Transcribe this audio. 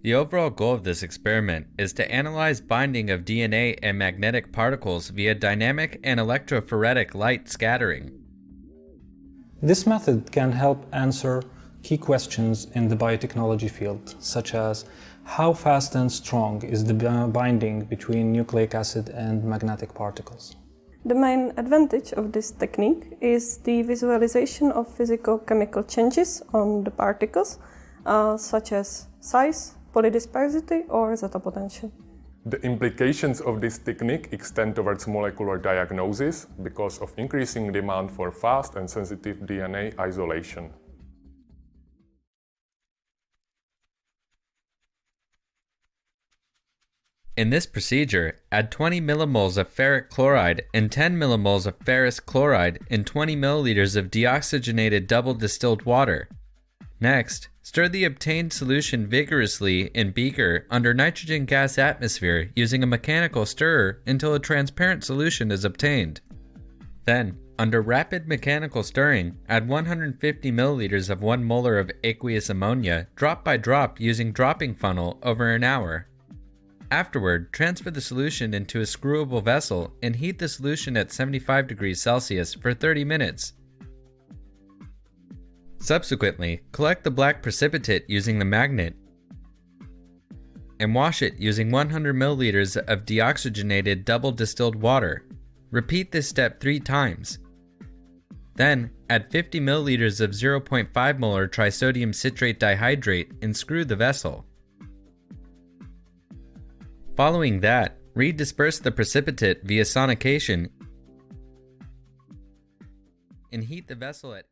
The overall goal of this experiment is to analyze binding of DNA and magnetic particles via dynamic and electrophoretic light scattering. This method can help answer key questions in the biotechnology field, such as how fast and strong is the binding between nucleic acid and magnetic particles. The main advantage of this technique is the visualization of physico-chemical changes on the particles, such as size, polydispersity, or zeta potential. The implications of this technique extend towards molecular diagnosis because of increasing demand for fast and sensitive DNA isolation. In this procedure, add 20 millimoles of ferric chloride and 10 millimoles of ferrous chloride in 20 milliliters of deoxygenated double distilled water. Next, stir the obtained solution vigorously in beaker under nitrogen gas atmosphere using a mechanical stirrer until a transparent solution is obtained. Then, under rapid mechanical stirring, add 150 milliliters of 1 molar of aqueous ammonia drop by drop using dropping funnel over an hour. Afterward, transfer the solution into a screwable vessel and heat the solution at 75 degrees Celsius for 30 minutes. Subsequently, collect the black precipitate using the magnet and wash it using 100 milliliters of deoxygenated double distilled water. Repeat this step 3 times. Then, add 50 milliliters of 0.5 molar trisodium citrate dihydrate and screw the vessel. Following that, redisperse the precipitate via sonication and heat the vessel at